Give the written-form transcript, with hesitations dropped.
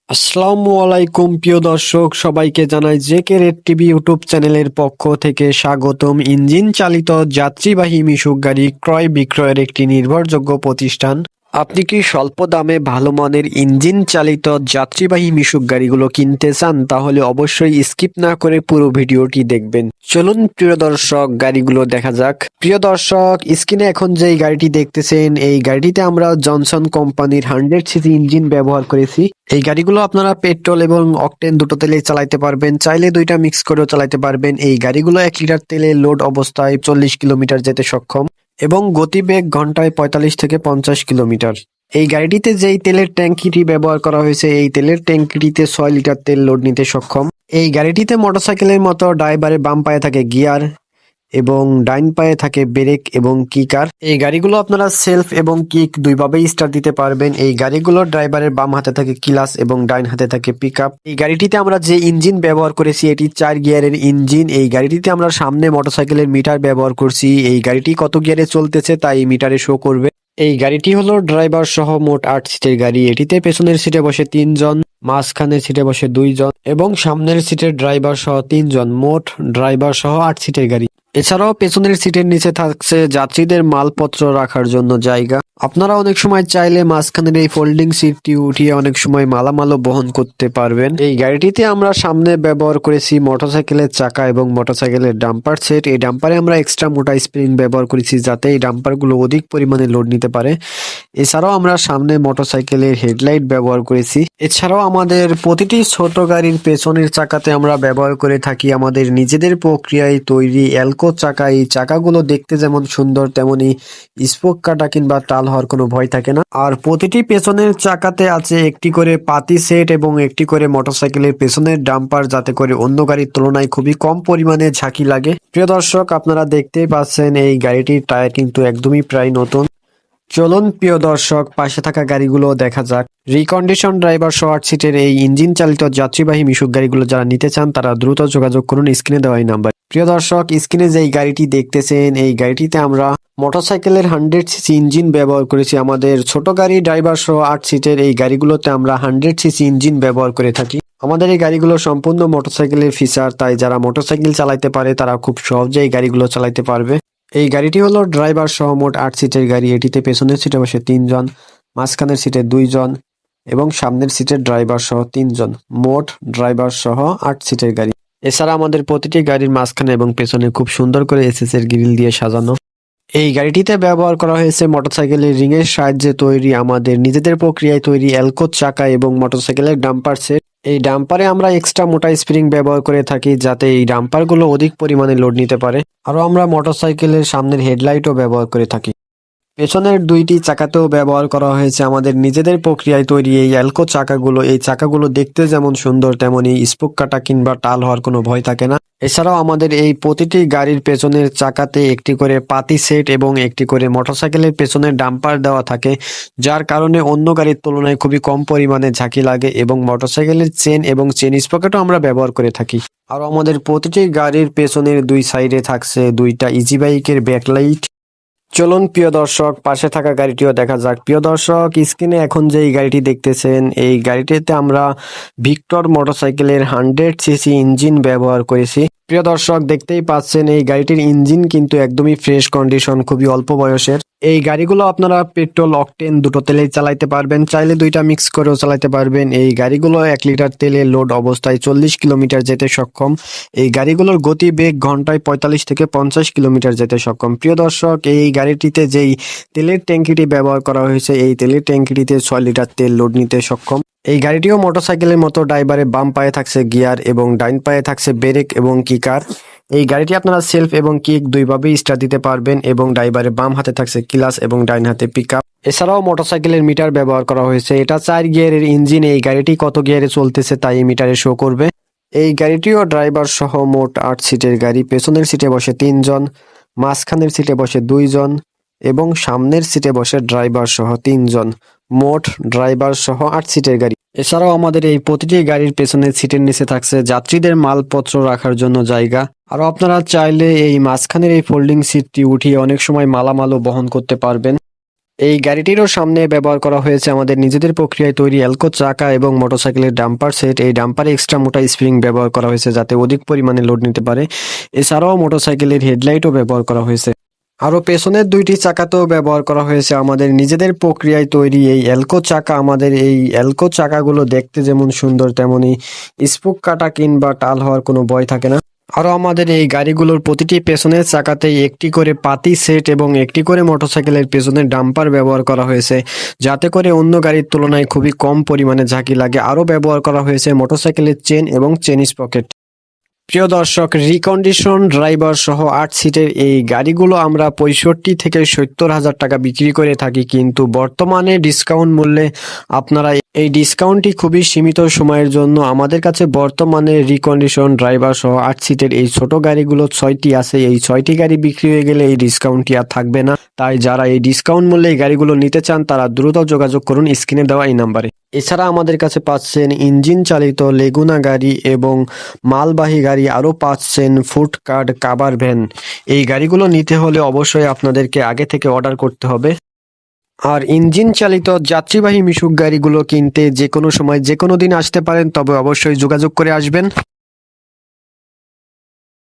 আসসালামু আলাইকুম প্রিয় দর্শক, সবাইকে জানাই জেকে রেড টিভি ইউটিউব চ্যানেলের পক্ষ থেকে স্বাগতম। ইঞ্জিন চালিত যাত্রীবাহী মিশুক গাড়ি ক্রয় বিক্রয়ের একটি নির্ভরযোগ্য প্রতিষ্ঠান। আপনি কি স্বল্প দামে ভালো মানের ইঞ্জিন চালিত যাত্রীবাহী মিশুক গাড়িগুলো কিনতে চান? তাহলে অবশ্যই স্কিপ না করে পুরো ভিডিওটি দেখবেন। চলুন প্রিয় দর্শক, গাড়িগুলো দেখা যাক। প্রিয় দর্শক, স্ক্রিনে এখন যেই গাড়িটি দেখতেছেন, এই গাড়িটিতে আমরা জনসন কোম্পানির 100 সিসি ইঞ্জিন ব্যবহার করেছি। এই গাড়িগুলো আপনারা পেট্রোল এবং অকটেন দুটো তেলেই চালাতে পারবেন, চাইলে দুইটা মিক্স করেও চালাতে পারবেন। এই গাড়িগুলো 1 লিটার তেলে লোড অবস্থায় 40 কিলোমিটার যেতে সক্ষম এবং গতিবেগ ঘন্টায় 45 থেকে 50 কিলোমিটার। এই গাড়িটিতে যেই তেলের ট্যাঙ্কিটি ব্যবহার করা হয়েছে, এই তেলের ট্যাঙ্কিটিতে 6 লিটার তেল লোড নিতে সক্ষম। এই গাড়িটিতে মোটরসাইকেলের মতো ড্রাইভারের বাম পায়ে থাকে গিয়ার এবং ডাইন পায়ে থাকে ব্রেক এবং কিকার। এই গাড়িগুলো আপনারা সেলফ এবং কিক দুইভাবেই স্টার্ট দিতে পারবেন। এই গাড়িগুলোর ড্রাইভারের বাম হাতে থাকে ক্লাচ এবং ডাইন হাতে থাকে পিকআপ। এই গাড়িটিতে আমরা যে ইঞ্জিন ব্যবহার করেছি, এটি 4 গিয়ারের ইঞ্জিন। এই গাড়িটিতে আমরা সামনে মোটরসাইকেলের মিটার ব্যবহার করছি। এই গাড়িটি কত গিয়ারে চলতেছে তা এই মিটারে শো করবে। এই গাড়িটি হলো ড্রাইভার সহ মোট 8 সিটের গাড়ি। এটিতে পেছনের সিটে বসে 3 জন, মাঝখানের সিটে বসে 2 জন এবং সামনের সিটের ড্রাইভার সহ 3 জন, মোট ড্রাইভার সহ 8 সিটের গাড়ি। এছাড়াও পেছনের সিটের নিচে থাকছে যাত্রীদের মালপত্র রাখার জন্য জায়গা। আপনারা অনেক সময় চাইলে মাঝখানের এই ফোল্ডিং সিটটি উঠিয়ে অনেক সময় মালামালও বহন করতে পারবেন। এই গাড়িটিতে আমরা সামনে ব্যবহার করেছি মোটরসাইকেলের চাকা এবং মোটরসাইকেলের ডাম্পার সেট। এই ডাম্পারে আমরা এক্সট্রা মোটা স্প্রিং ব্যবহার করেছি যাতে এই ডাম্পারগুলো অধিক পরিমাণে লোড নিতে পারে। এছাড়াও আমরা সামনে মোটরসাইকেলের হেডলাইট ব্যবহার করেছি। এছাড়াও আমাদের প্রতিটি ছোট গাড়ির পেছনের চাকাতে আমরা ব্যবহার করে থাকি আমাদের নিজেদের প্রক্রিয়ায় তৈরি এলকো চাকা। এই চাকাগুলো দেখতে যেমন সুন্দর, তেমনি স্পোক কাটা কিংবা টাল হওয়ার কোনো ভয় থাকে না। আর প্রতিটি পেছনের চাকাতে আছে একটি করে পাতি সেট এবং একটি করে মোটরসাইকেলের পেছনের ডাম্পার, যাতে করে অন্য গাড়ির তুলনায় খুবই কম পরিমাণে ঝাঁকি লাগে। প্রিয় দর্শক, আপনারা দেখতেই পাচ্ছেন এই গাড়িটির টায়ার কিন্তু একদমই প্রায় নতুন। চলুন প্রিয় দর্শক, পাশে থাকা গাড়িগুলো দেখা যাক। রিকন্ডিশন ড্রাইভার সহ 8 সিটের এই ইঞ্জিন চালিত যাত্রীবাহী মিশুক গাড়িগুলো যারা নিতে চান তারা দ্রুত যোগাযোগ করুন স্ক্রিনে দেওয়া এই নাম্বার। প্রিয় দর্শক, স্ক্রিনে যেই গাড়িটি দেখতেছেন, এই গাড়িটিতে আমরা মোটরসাইকেলের 100 সিসি ইঞ্জিন ব্যবহার করেছি। আমাদের ছোট গাড়ি ড্রাইভার সহ 8 সিটের এই গাড়িগুলোতে আমরা 100 সিসি ইঞ্জিন ব্যবহার করে থাকি। আমাদের এই গাড়িগুলো সম্পূর্ণ মোটরসাইকেলের ফিচার, তাই যারা মোটরসাইকেল চালাতে পারে তারা খুব সহজে এই গাড়িগুলো চালাতে পারবে। এই গাড়িটি হলো ড্রাইভার সহ মোট 8 সিটের গাড়ি। এটিতে পেছনের সিটে বসে 3 জন, মাঝখানের সিটে 2 জন এবং সামনের সিটের ড্রাইভার সহ 3 জন, মোট ড্রাইভার সহ 8 সিটের গাড়ি। এছাড়া আমাদের প্রতিটি গাড়ির মাঝখানে এবং পেছনে খুব সুন্দর করে এসএস এর গ্রিল দিয়ে সাজানো। এই গাড়িটিতে ব্যবহার করা হয়েছে মোটরসাইকেলের রিং এর সাহায্যে তৈরি আমাদের নিজেদের প্রক্রিয়ায় তৈরি এলকো চাকা এবং মোটরসাইকেলের ডাম্পার সেট। এই ডাম্পারে আমরা এক্সট্রা মোটা স্প্রিং ব্যবহার করে থাকি যাতে এই ডাম্পারগুলো অধিক পরিমাণে লোড নিতে পারে। আরও আমরা মোটরসাইকেলের সামনের হেডলাইটও ব্যবহার করে থাকি। পেছনের 2টি চাকাতেও ব্যবহার করা হয়েছে আমাদের নিজেদের প্রক্রিয়ায় তৈরি এই এলকো চাকাগুলো। এই চাকাগুলো দেখতে যেমন সুন্দর, তেমনি স্পোক কাটা কিংবা টাল হওয়ার কোনো ভয় থাকে না। এছাড়াও আমাদের এই প্রতিটি গাড়ির পেছনের চাকাতে একটি করে পাতি সেট এবং একটি করে মোটরসাইকেলের পেছনের ডাম্পার দেওয়া থাকে, যার কারণে অন্য গাড়ির তুলনায় খুবই কম পরিমাণে ঝাঁকি লাগে এবং মোটরসাইকেলের চেন এবং চেন স্পকেটও আমরা ব্যবহার করে থাকি। আর আমাদের প্রতিটি গাড়ির পেছনের 2 সাইডে থাকছে 2টা ইজি বাইকের ব্যাকলাইট। চলুন প্রিয় দর্শক, পাশে থাকা গাড়িটিও দেখা যাক। প্রিয় দর্শক, স্ক্রিনে এখন যে এই গাড়িটি দেখতেছেন, এই গাড়িটিতে আমরা ভিক্টর মোটরসাইকেলের 100 সিসি ইঞ্জিন ব্যবহার করেছি। প্রিয় দর্শক, দেখতেই পাচ্ছেন এই গাড়িটির ইঞ্জিন কিন্তু একদমই ফ্রেশ কন্ডিশন, খুবই অল্প বয়সের। এই গাড়িগুলো আপনারা পেট্রোল অকটেন দুটো তেলেই চালাতে পারবেন, চাইলে দুইটা মিক্স করেও চালাতে পারবেন। এই গাড়িগুলো 1 লিটার তেলে লোড অবস্থায় 40 কিলোমিটার যেতে সক্ষম। এই গাড়িগুলোর গতিবেগ ঘন্টায় 45 থেকে 50 কিলোমিটার যেতে সক্ষম। প্রিয় দর্শক, এই গাড়িটিতে যেই তেলের ট্যাঙ্কিটি ব্যবহার করা হয়েছে, এই তেলের ট্যাঙ্কিটিতে 6 লিটার তেল লোড নিতে সক্ষম। এই গাড়িটিও মোটরসাইকেলের মতো ড্রাইভারের বাম পায়ে থাকছে গিয়ার এবং ডাইন পায়ে থাকছে ব্রেক এবং কিকার। এই গাড়িটি আপনারা সেলফ এবং কিক দুইভাবেই স্টার্ট দিতে পারবেন এবং ড্রাইভারের বাম হাতে থাকছে ক্লাচ এবং ডাইন হাতে পিকআপ। এছাড়াও মোটরসাইকেলের মিটার ব্যবহার করা হয়েছে। এটা 4 গিয়ারের ইঞ্জিন। এই গাড়িটি কত গিয়ারে চলতেছে তাই এই মিটারে শো করবে। এই গাড়িটিও ড্রাইভার সহ মোট 8 সিটের গাড়ি। পেছনের সিটে বসে 3 জন, মাঝখানের সিটে বসে 2 জন এবং সামনের সিটে বসে ড্রাইভার সহ 3 জন, মোট ড্রাইভার সহ 8 সিটের গাড়ি। এছাড়াও আমাদের এই প্রতিটি গাড়ির পেছনের সিটের নিচে থাকছে যাত্রীদের মালপত্র রাখার জন্য জায়গা। আরও আপনারা চাইলে এই মাঝখানের এই ফোল্ডিং সিটটি উঠিয়ে অনেক সময় মালামালও বহন করতে পারবেন। এই গাড়িটিরও সামনে ব্যবহার করা হয়েছে আমাদের নিজেদের প্রক্রিয়ায় তৈরি এলকো চাকা এবং মোটরসাইকেলের ডাম্পার সেট। এই ডাম্পারে এক্সট্রা মোটা স্প্রিং ব্যবহার করা হয়েছে যাতে অধিক পরিমাণে লোড নিতে পারে। এছাড়াও মোটরসাইকেলের হেডলাইটও ব্যবহার করা হয়েছে। আরও পেছনের দুইটি চাকাতেও ব্যবহার করা হয়েছে আমাদের নিজেদের প্রক্রিয়ায় তৈরি এই এলকো চাকা। আমাদের এই এলকো চাকাগুলো দেখতে যেমন সুন্দর তেমনি স্পুক কাটা কিংবা টাল হওয়ার কোনো ভয় থাকে না। আরও আমাদের এই গাড়িগুলোর প্রতিটি পেছনের চাকাতেই একটি করে পাতি সেট এবং একটি করে মোটরসাইকেলের পেছনের ডাম্পার ব্যবহার করা হয়েছে যাতে করে অন্য গাড়ির তুলনায় খুবই কম পরিমাণে ঝাঁকি লাগে। আরও ব্যবহার করা হয়েছে মোটরসাইকেলের চেন এবং চেন স্পকেট। প্রিয় দর্শক, রিকন্ডিশন ড্রাইভার সহ 8 সিটের এই গাড়িগুলো আমরা 65 থেকে 70,000 টাকা বিক্রি করে থাকি, কিন্তু বর্তমানে ডিসকাউন্ট মূল্যে আপনারা এই ডিসকাউন্টটি খুবই সীমিত সময়ের জন্য আমাদের কাছে বর্তমানে রিকন্ডিশন ড্রাইভার সহ 8 সিটের এই ছোট গাড়িগুলো 6টি আছে। এই 6টি গাড়ি বিক্রি হয়ে গেলে এই ডিসকাউন্টটি আর থাকবে না। তাই যারা এই ডিসকাউন্ট মূল্যে এই গাড়িগুলো নিতে চান তারা দ্রুত যোগাযোগ করুন স্ক্রিনে দেওয়া এই নাম্বারে। এছাড়া আমাদের কাছে পাচ্ছেন ইঞ্জিন চালিত লেগুনা গাড়ি এবং মালবাহী গাড়ি, আরও পাচ্ছেন ফুড কার্ড কাভার ভ্যান। এই গাড়িগুলো নিতে হলে অবশ্যই আপনাদেরকে আগে থেকে অর্ডার করতে হবে। আর ইঞ্জিন চালিত যাত্রীবাহী মিশুক গাড়িগুলো কিনতে যে কোনো সময় যে কোনো দিন আসতে পারেন, তবে অবশ্যই যোগাযোগ করে আসবেন।